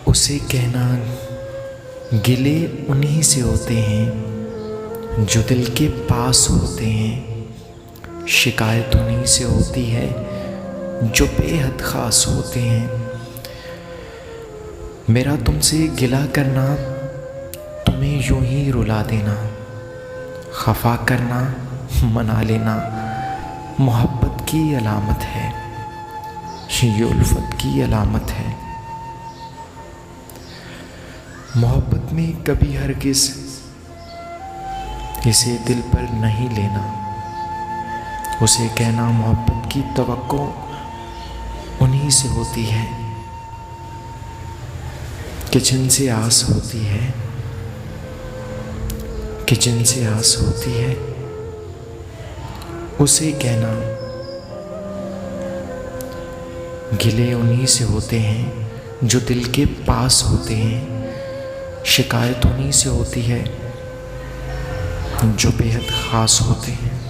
उसे कहना गिले उन्हीं से होते हैं जो दिल के पास होते हैं। शिकायत उन्हीं से होती है जो बेहद ख़ास होते हैं। मेरा तुमसे गिला करना तुम्हें यूं ही रुला देना, खफा करना मना लेना मोहब्बत की अलामत है, ये उल्फत की अलामत है। मोहब्बत में कभी हरगिज़ इसे दिल पर नहीं लेना। उसे कहना मोहब्बत की तवक्को उन्हीं से होती है कि जिनसे आस होती है, कि जिनसे आस होती है। उसे कहना गिले उन्हीं से होते हैं जो दिल के पास होते हैं। शिकायत उन्हीं से होती है जो बेहद ख़ास होते हैं।